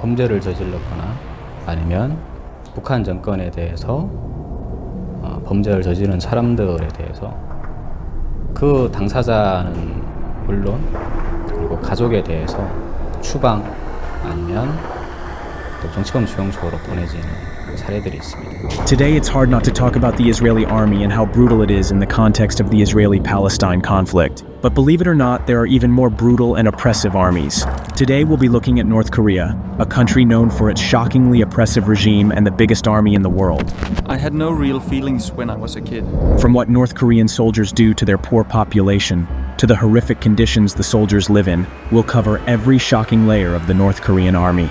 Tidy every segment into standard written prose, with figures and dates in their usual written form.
범죄를 저질렀거나 아니면 북한 정권에 대해서 범죄를 저지른 사람들에 대해서 그 당사자는 물론 그리고 가족에 대해서 추방 아니면 또 정치범 수용소로 보내지는 사례들이 있습니다. Today it's hard not to talk about the Israeli army and how brutal it is in the context of the Israeli-Palestine conflict. But believe it or not, there are even more brutal and oppressive armies. Today we'll be looking at North Korea, a country known for its shockingly oppressive regime and the biggest army in the world. I had no real feelings when I was a kid. From what North Korean soldiers do to their poor population, to the horrific conditions the soldiers live in, we'll cover every shocking layer of the North Korean army.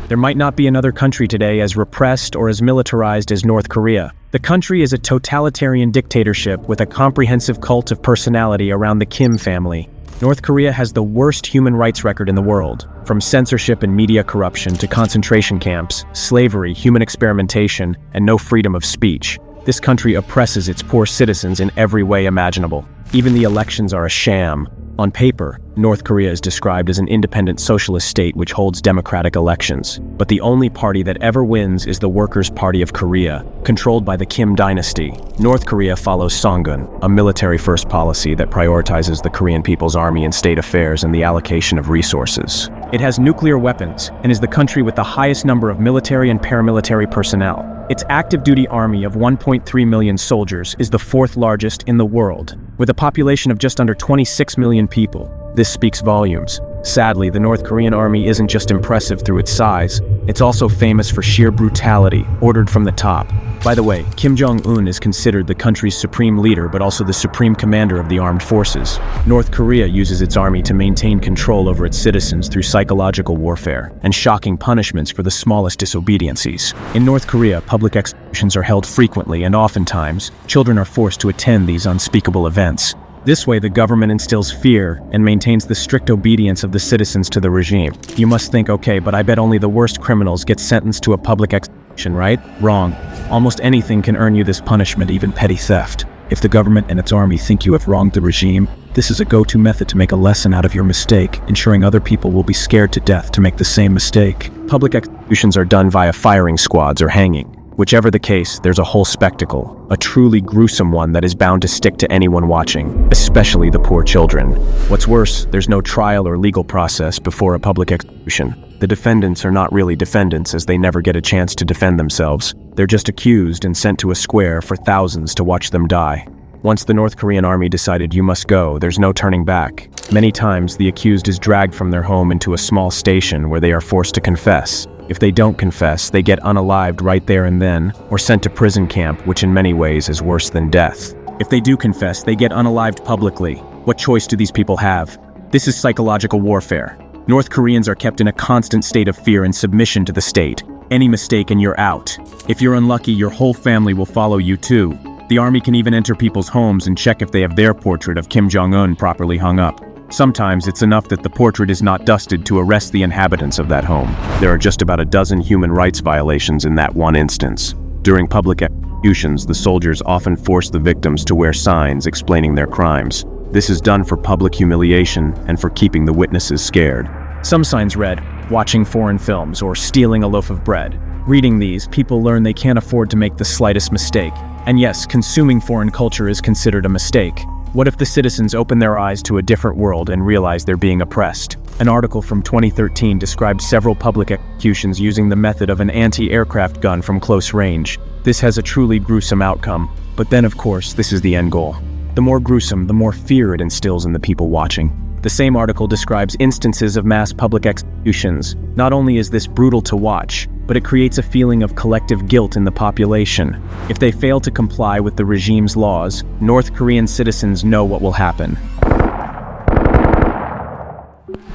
There might not be another country today as repressed or as militarized as North Korea. The country is a totalitarian dictatorship with a comprehensive cult of personality around the Kim family. North Korea has the worst human rights record in the world, from censorship and media corruption to concentration camps, slavery, human experimentation, and no freedom of speech. This country oppresses its poor citizens in every way imaginable. Even the elections are a sham. On paper, North Korea is described as an independent socialist state which holds democratic elections. But the only party that ever wins is the Workers' Party of Korea, controlled by the Kim dynasty. North Korea follows Songun, a military-first policy that prioritizes the Korean People's Army in state affairs and the allocation of resources. It has nuclear weapons and is the country with the highest number of military and paramilitary personnel. Its active-duty army of 1.3 million soldiers is the fourth largest in the world, with a population of just under 26 million people. This speaks volumes. Sadly, the North Korean army isn't just impressive through its size, it's also famous for sheer brutality, ordered from the top. By the way, Kim Jong-un is considered the country's supreme leader but also the supreme commander of the armed forces. North Korea uses its army to maintain control over its citizens through psychological warfare and shocking punishments for the smallest disobediences. In North Korea, public executions are held frequently and oftentimes, children are forced to attend these unspeakable events. This way, the government instills fear and maintains the strict obedience of the citizens to the regime. You must think, okay, but I bet only the worst criminals get sentenced to a public execution, right? Wrong. Almost anything can earn you this punishment, even petty theft. If the government and its army think you have wronged the regime, this is a go-to method to make a lesson out of your mistake, ensuring other people will be scared to death to make the same mistake. Public executions are done via firing squads or hanging. Whichever the case, there's a whole spectacle, a truly gruesome one that is bound to stick to anyone watching, especially the poor children. What's worse, there's no trial or legal process before a public execution. The defendants are not really defendants as they never get a chance to defend themselves. They're just accused and sent to a square for thousands to watch them die. Once the North Korean army decided you must go, there's no turning back. Many times, the accused is dragged from their home into a small station where they are forced to confess. If they don't confess, they get unalived right there and then, or sent to prison camp, which in many ways is worse than death. If they do confess, they get unalived publicly. What choice do these people have? This is psychological warfare. North Koreans are kept in a constant state of fear and submission to the state. Any mistake and you're out. If you're unlucky, your whole family will follow you too. The army can even enter people's homes and check if they have their portrait of Kim Jong-un properly hung up. Sometimes it's enough that the portrait is not dusted to arrest the inhabitants of that home. There are just about a dozen human rights violations in that one instance. During public executions, the soldiers often force the victims to wear signs explaining their crimes. This is done for public humiliation and for keeping the witnesses scared. Some signs read, watching foreign films or stealing a loaf of bread. Reading these, people learn they can't afford to make the slightest mistake. And yes, consuming foreign culture is considered a mistake. What if the citizens open their eyes to a different world and realize they're being oppressed? An article from 2013 described several public executions using the method of an anti-aircraft gun from close range. This has a truly gruesome outcome. But then, of course, this is the end goal. The more gruesome, the more fear it instills in the people watching. The same article describes instances of mass public executions. Not only is this brutal to watch, but it creates a feeling of collective guilt in the population. If they fail to comply with the regime's laws, North Korean citizens know what will happen.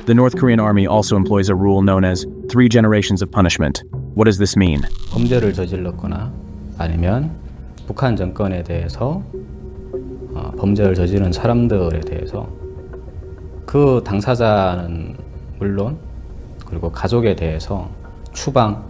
The North Korean army also employs a rule known as 3 generations of punishment. What does this mean? 범죄를 저질렀거나 아니면 북한 정권에 대해서 범죄를 저지른 사람들에 대해서 그 당사자는 물론 그리고 가족에 대해서 추방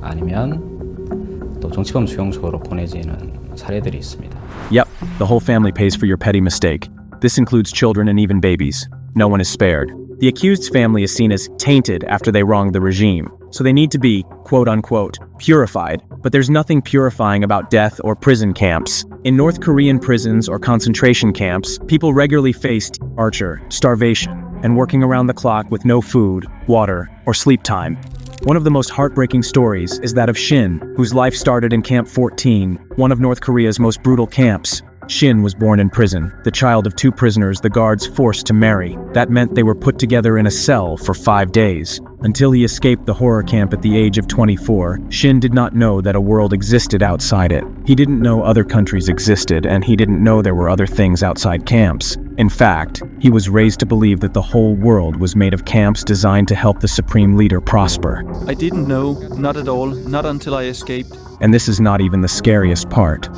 아니면 또 정치범 수용소로 보내지는 사례들이 있습니다. Yep, the whole family pays for your petty mistake. This includes children and even babies. No one is spared. The accused's family is seen as tainted after they wronged the regime, so they need to be, quote-unquote, purified. But there's nothing purifying about death or prison camps. In North Korean prisons or concentration camps, people regularly faced torture, starvation, and working around the clock with no food, water, or sleep time. One of the most heartbreaking stories is that of Shin, whose life started in Camp 14, one of North Korea's most brutal camps. Shin was born in prison, the child of 2 prisoners the guards forced to marry. That meant they were put together in a cell for 5 days. Until he escaped the horror camp at the age of 24, Shin did not know that a world existed outside it. He didn't know other countries existed, and he didn't know there were other things outside camps. In fact, he was raised to believe that the whole world was made of camps designed to help the supreme leader prosper. I didn't know, not at all, not until I escaped. And this is not even the scariest part.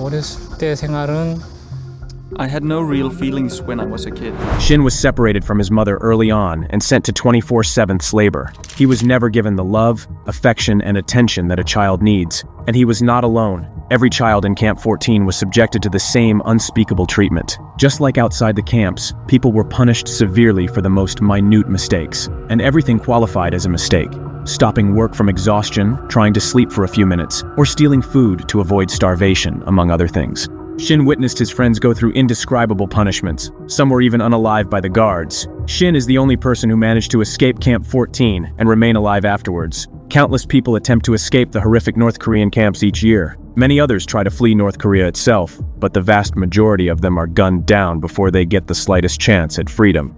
어렸을 때 생활은 I had no real feelings when I was a kid. Shin was separated from his mother early on and sent to 24/7 labor. He was never given the love, affection, and attention that a child needs. And he was not alone. Every child in Camp 14 was subjected to the same unspeakable treatment. Just like outside the camps, people were punished severely for the most minute mistakes, and everything qualified as a mistake. Stopping work from exhaustion, trying to sleep for a few minutes, or stealing food to avoid starvation, among other things. Shin witnessed his friends go through indescribable punishments. Some were even unalived by the guards. Shin is the only person who managed to escape Camp 14 and remain alive afterwards. Countless people attempt to escape the horrific North Korean camps each year. Many others try to flee North Korea itself, but the vast majority of them are gunned down before they get the slightest chance at freedom.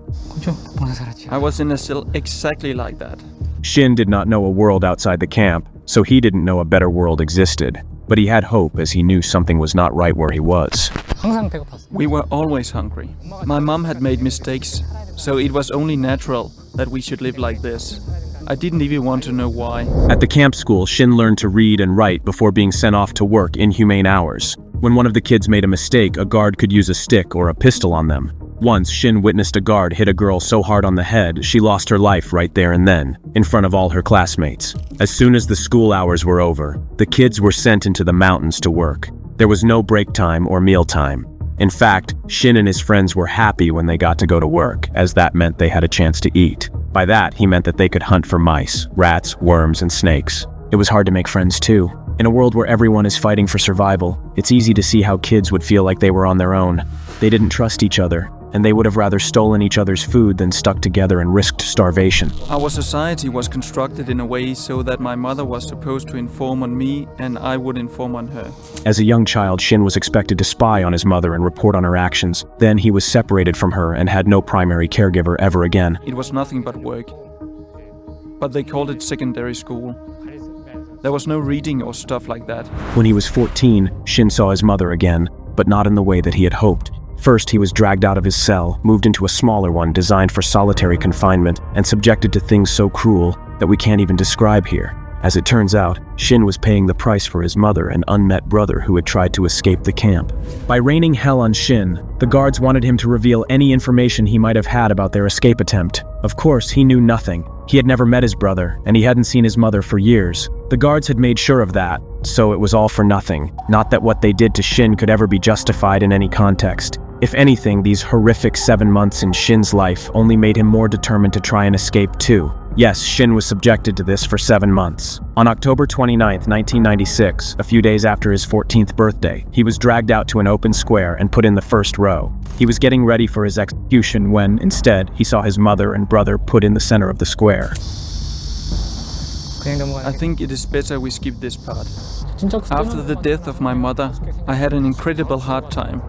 I was in a cell exactly like that. Shin did not know a world outside the camp, so he didn't know a better world existed. But he had hope as he knew something was not right where he was. 항상 배고팠어요. We were always hungry. My mom had made mistakes, so it was only natural that we should live like this. I didn't even want to know why. At the camp school, Shin learned to read and write before being sent off to work inhumane hours. When one of the kids made a mistake, a guard could use a stick or a pistol on them. Once, Shin witnessed a guard hit a girl so hard on the head, she lost her life right there and then, in front of all her classmates. As soon as the school hours were over, the kids were sent into the mountains to work. There was no break time or meal time. In fact, Shin and his friends were happy when they got to go to work, as that meant they had a chance to eat. By that, he meant that they could hunt for mice, rats, worms, and snakes. It was hard to make friends too. In a world where everyone is fighting for survival, it's easy to see how kids would feel like they were on their own. They didn't trust each other, and they would have rather stolen each other's food than stuck together and risked starvation. Our society was constructed in a way so that my mother was supposed to inform on me and I would inform on her. As a young child, Shin was expected to spy on his mother and report on her actions. Then he was separated from her and had no primary caregiver ever again. It was nothing but work. But they called it secondary school. There was no reading or stuff like that. When he was 14, Shin saw his mother again, but not in the way that he had hoped. First, he was dragged out of his cell, moved into a smaller one designed for solitary confinement, and subjected to things so cruel that we can't even describe here. As it turns out, Shin was paying the price for his mother and unmet brother who had tried to escape the camp. By raining hell on Shin, the guards wanted him to reveal any information he might have had about their escape attempt. Of course, he knew nothing. He had never met his brother, and he hadn't seen his mother for years. The guards had made sure of that, so it was all for nothing. Not that what they did to Shin could ever be justified in any context. If anything, these horrific 7 months in Shin's life only made him more determined to try and escape too. Yes, Shin was subjected to this for 7 months. On October 29, 1996, a few days after his 14th birthday, he was dragged out to an open square and put in the first row. He was getting ready for his execution when, instead, he saw his mother and brother put in the center of the square. I think it is better we skip this part. After the death of my mother, I had an incredible hard time.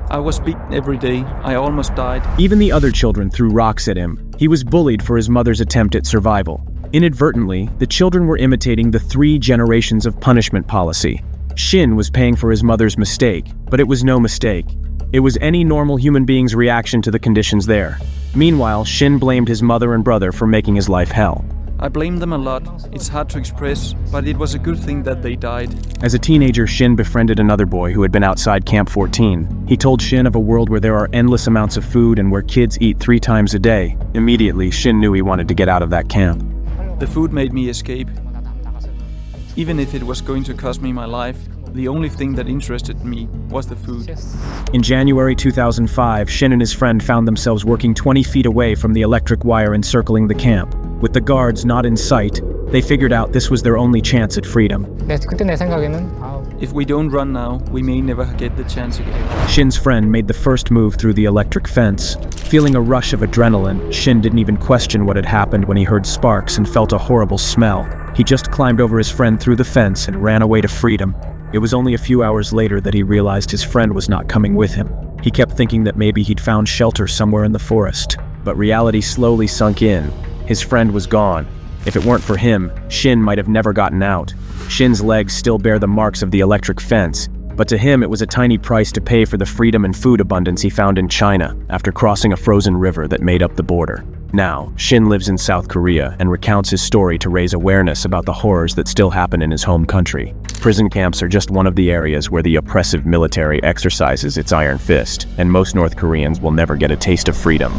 I was beaten every day. I almost died. Even the other children threw rocks at him. He was bullied for his mother's attempt at survival. Inadvertently, the children were imitating the 3 generations of punishment policy. Shin was paying for his mother's mistake, but it was no mistake. It was any normal human being's reaction to the conditions there. Meanwhile, Shin blamed his mother and brother for making his life hell. I blame them a lot. It's hard to express, but it was a good thing that they died. As a teenager, Shin befriended another boy who had been outside Camp 14. He told Shin of a world where there are endless amounts of food and where kids eat 3 times a day. Immediately, Shin knew he wanted to get out of that camp. The food made me escape. Even if it was going to cost me my life, the only thing that interested me was the food. Yes. In January 2005, Shin and his friend found themselves working 20 feet away from the electric wire encircling the camp. With the guards not in sight, they figured out this was their only chance at freedom. 그때 내 생각에는 If we don't run now, we may never get the chance again. Shin's friend made the first move through the electric fence. Feeling a rush of adrenaline, Shin didn't even question what had happened when he heard sparks and felt a horrible smell. He just climbed over his friend through the fence and ran away to freedom. It was only a few hours later that he realized his friend was not coming with him. He kept thinking that maybe he'd found shelter somewhere in the forest. But reality slowly sunk in. His friend was gone. If it weren't for him, Shin might have never gotten out. Shin's legs still bear the marks of the electric fence, but to him it was a tiny price to pay for the freedom and food abundance he found in China after crossing a frozen river that made up the border. Now, Shin lives in South Korea and recounts his story to raise awareness about the horrors that still happen in his home country. Prison camps are just one of the areas where the oppressive military exercises its iron fist, and most North Koreans will never get a taste of freedom.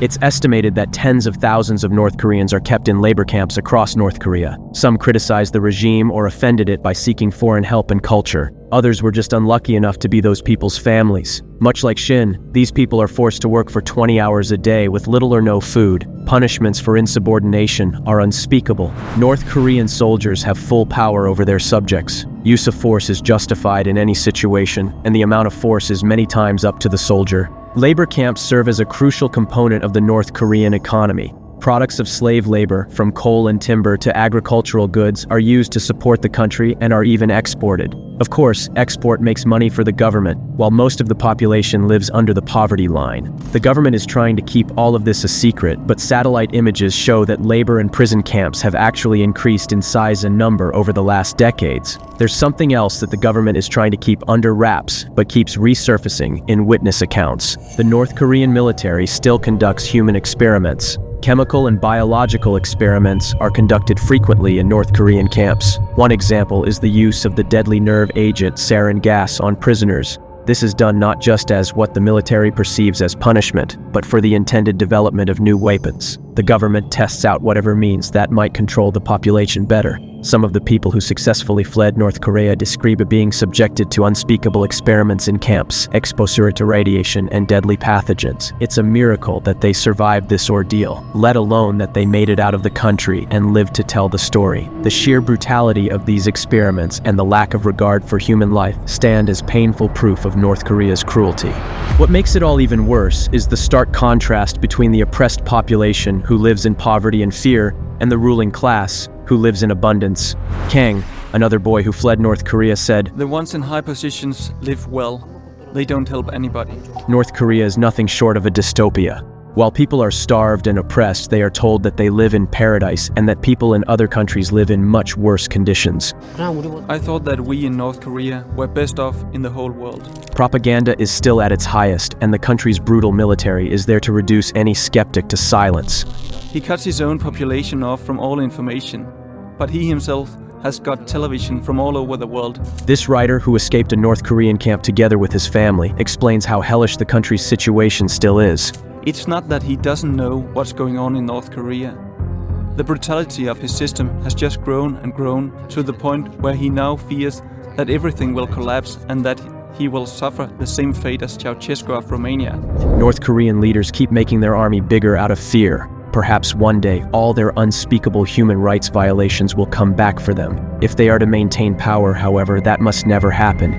It's estimated that tens of thousands of North Koreans are kept in labor camps across North Korea. Some criticized the regime or offended it by seeking foreign help and culture. Others were just unlucky enough to be those people's families. Much like Shin, these people are forced to work for 20 hours a day with little or no food. Punishments for insubordination are unspeakable. North Korean soldiers have full power over their subjects. Use of force is justified in any situation, and the amount of force is many times up to the soldier. Labor camps serve as a crucial component of the North Korean economy. Products of slave labor, from coal and timber to agricultural goods, are used to support the country and are even exported. Of course, export makes money for the government, while most of the population lives under the poverty line. The government is trying to keep all of this a secret, but satellite images show that labor and prison camps have actually increased in size and number over the last decades. There's something else that the government is trying to keep under wraps, but keeps resurfacing in witness accounts. The North Korean military still conducts human experiments. Chemical and biological experiments are conducted frequently in North Korean camps. One example is the use of the deadly nerve agent sarin gas on prisoners. This is done not just as what the military perceives as punishment, but for the intended development of new weapons. The government tests out whatever means that might control the population better. Some of the people who successfully fled North Korea describe being subjected to unspeakable experiments in camps, exposure to radiation and deadly pathogens. It's a miracle that they survived this ordeal, let alone that they made it out of the country and lived to tell the story. The sheer brutality of these experiments and the lack of regard for human life stand as painful proof of North Korea's cruelty. What makes it all even worse is the stark contrast between the oppressed population who lives in poverty and fear and the ruling class who lives in abundance. Kang, another boy who fled North Korea, said, The ones in high positions live well. They don't help anybody. North Korea is nothing short of a dystopia. While people are starved and oppressed, they are told that they live in paradise and that people in other countries live in much worse conditions. I thought that we in North Korea were best off in the whole world. Propaganda is still at its highest, and the country's brutal military is there to reduce any skeptic to silence. He cuts his own population off from all information, but he himself has got television from all over the world. This writer, who escaped a North Korean camp together with his family, explains how hellish the country's situation still is. It's not that he doesn't know what's going on in North Korea. The brutality of his system has just grown and grown to the point where he now fears that everything will collapse and that he will suffer the same fate as Ceausescu of Romania. North Korean leaders keep making their army bigger out of fear. Perhaps one day, all their unspeakable human rights violations will come back for them. If they are to maintain power, however, that must never happen.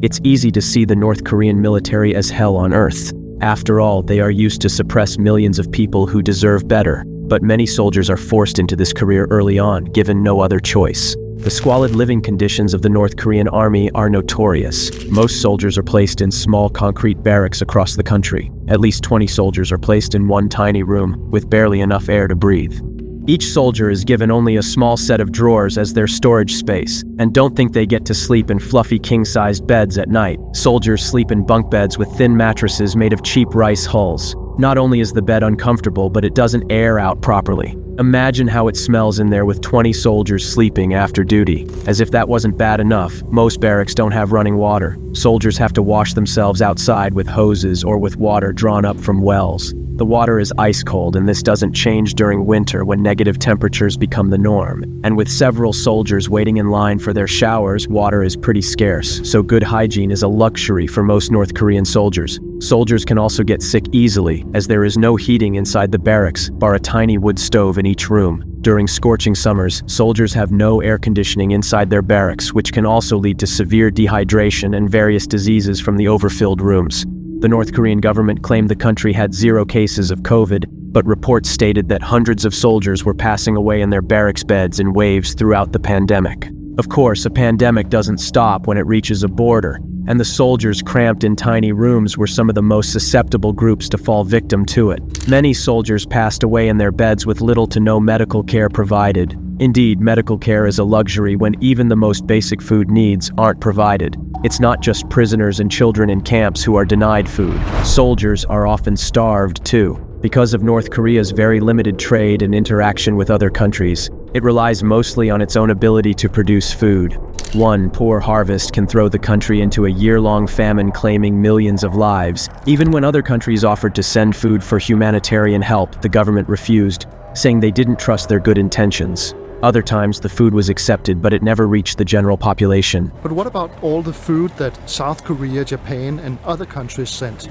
It's easy to see the North Korean military as hell on earth. After all, they are used to suppress millions of people who deserve better. But many soldiers are forced into this career early on, given no other choice. The squalid living conditions of the North Korean army are notorious. Most soldiers are placed in small concrete barracks across the country. At least 20 soldiers are placed in one tiny room, with barely enough air to breathe. Each soldier is given only a small set of drawers as their storage space, and don't think they get to sleep in fluffy king-sized beds at night. Soldiers sleep in bunk beds with thin mattresses made of cheap rice hulls. Not only is the bed uncomfortable, but it doesn't air out properly. Imagine how it smells in there with 20 soldiers sleeping after duty. As if that wasn't bad enough, most barracks don't have running water. Soldiers have to wash themselves outside with hoses or with water drawn up from wells. The water is ice cold, and this doesn't change during winter when negative temperatures become the norm. And with several soldiers waiting in line for their showers, water is pretty scarce, so good hygiene is a luxury for most North Korean soldiers. Soldiers can also get sick easily, as there is no heating inside the barracks, bar a tiny wood stove in each room. During scorching summers, soldiers have no air conditioning inside their barracks, which can also lead to severe dehydration and various diseases from the overfilled rooms. The North Korean government claimed the country had 0 cases of COVID, but reports stated that hundreds of soldiers were passing away in their barracks beds in waves throughout the pandemic. Of course, a pandemic doesn't stop when it reaches a border, and the soldiers cramped in tiny rooms were some of the most susceptible groups to fall victim to it. Many soldiers passed away in their beds with little to no medical care provided. Indeed, medical care is a luxury when even the most basic food needs aren't provided. It's not just prisoners and children in camps who are denied food. Soldiers are often starved too. Because of North Korea's very limited trade and interaction with other countries, it relies mostly on its own ability to produce food. One poor harvest can throw the country into a year-long famine claiming millions of lives. Even when other countries offered to send food for humanitarian help, the government refused, saying they didn't trust their good intentions. Other times, the food was accepted, but it never reached the general population. But what about all the food that South Korea, Japan, and other countries sent?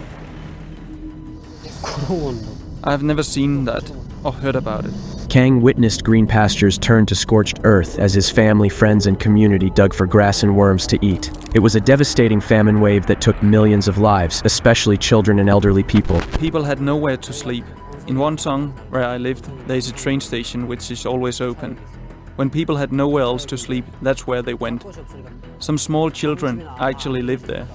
I've never seen that or heard about it. Kang witnessed green pastures turn to scorched earth as his family, friends, and community dug for grass and worms to eat. It was a devastating famine wave that took millions of lives, especially children and elderly people. People had nowhere to sleep. In Wonton, where I lived, there is a train station which is always open. When people had nowhere else to sleep, that's where they went. Some small children actually lived there.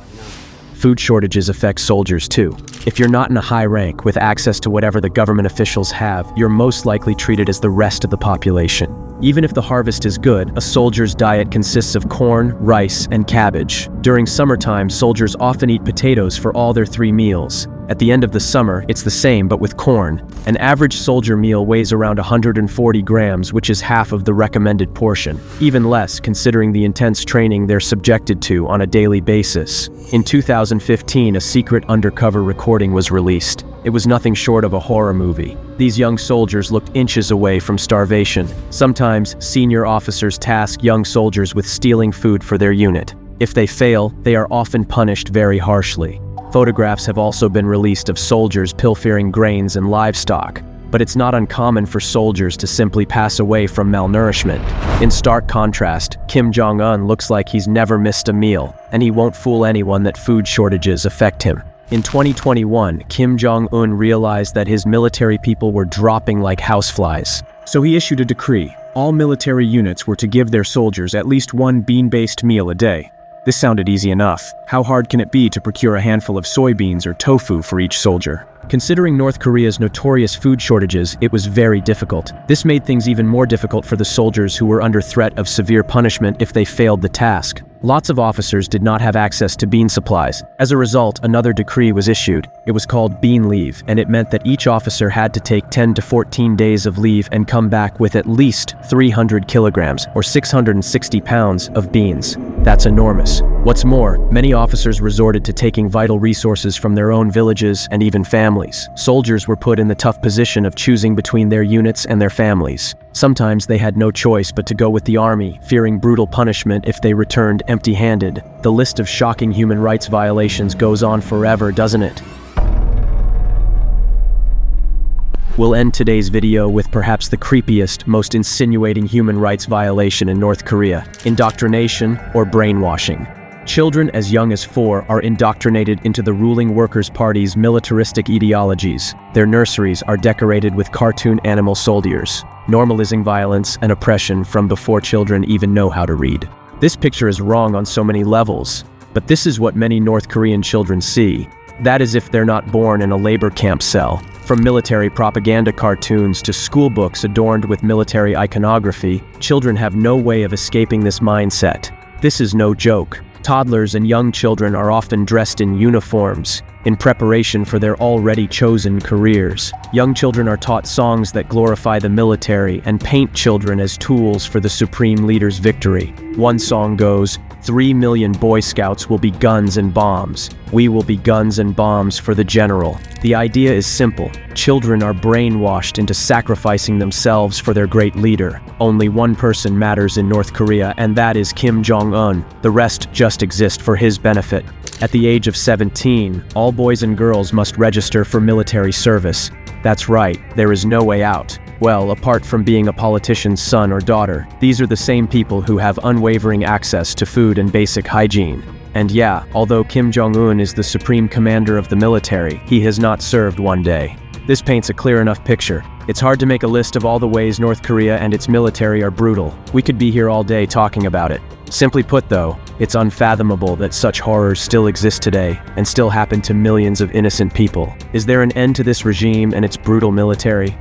Food shortages affect soldiers too. If you're not in a high rank with access to whatever the government officials have, you're most likely treated as the rest of the population. Even if the harvest is good, a soldier's diet consists of corn, rice, and cabbage. During summertime, soldiers often eat potatoes for all their 3 meals. At the end of the summer, it's the same but with corn. An average soldier meal weighs around 140 grams, which is half of the recommended portion. Even less, considering the intense training they're subjected to on a daily basis. In 2015, a secret undercover recording was released. It was nothing short of a horror movie. These young soldiers looked inches away from starvation. Sometimes, senior officers task young soldiers with stealing food for their unit. If they fail, they are often punished very harshly. Photographs have also been released of soldiers pilfering grains and livestock, but it's not uncommon for soldiers to simply pass away from malnourishment. In stark contrast, Kim Jong-un looks like he's never missed a meal, and he won't fool anyone that food shortages affect him. In 2021, Kim Jong-un realized that his military people were dropping like houseflies. So he issued a decree. All military units were to give their soldiers at least 1 bean-based meal a day. This sounded easy enough. How hard can it be to procure a handful of soybeans or tofu for each soldier? Considering North Korea's notorious food shortages, it was very difficult. This made things even more difficult for the soldiers who were under threat of severe punishment if they failed the task. Lots of officers did not have access to bean supplies. As a result, another decree was issued. It was called bean leave, and it meant that each officer had to take 10 to 14 days of leave and come back with at least 300 kilograms, or 660 pounds, of beans. That's enormous. What's more, many officers resorted to taking vital resources from their own villages and even families. Soldiers were put in the tough position of choosing between their units and their families. Sometimes they had no choice but to go with the army, fearing brutal punishment if they returned empty-handed. The list of shocking human rights violations goes on forever, doesn't it? We'll end today's video with perhaps the creepiest, most insinuating human rights violation in North Korea: indoctrination or brainwashing. Children as young as 4 are indoctrinated into the ruling Workers' Party's militaristic ideologies. Their nurseries are decorated with cartoon animal soldiers, normalizing violence and oppression from before children even know how to read. This picture is wrong on so many levels, but this is what many North Korean children see. That is if they're not born in a labor camp cell. From military propaganda cartoons to school books adorned with military iconography, children have no way of escaping this mindset. This is no joke. Toddlers and young children are often dressed in uniforms, in preparation for their already chosen careers. Young children are taught songs that glorify the military and paint children as tools for the supreme leader's victory. One song goes, 3 million Boy Scouts will be guns and bombs. We will be guns and bombs for the general. The idea is simple. Children are brainwashed into sacrificing themselves for their great leader. Only one person matters in North Korea, and that is Kim Jong-un. The rest just exist for his benefit. At the age of 17, all boys and girls must register for military service. That's right, there is no way out. Well, apart from being a politician's son or daughter, these are the same people who have unwavering access to food and basic hygiene. And yeah, although Kim Jong-un is the supreme commander of the military, he has not served one day. This paints a clear enough picture. It's hard to make a list of all the ways North Korea and its military are brutal. We could be here all day talking about it. Simply put though, it's unfathomable that such horrors still exist today and still happen to millions of innocent people. Is there an end to this regime and its brutal military?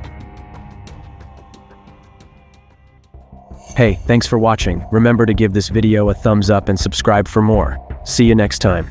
Hey, thanks for watching. Remember to give this video a thumbs up and subscribe for more. See you next time.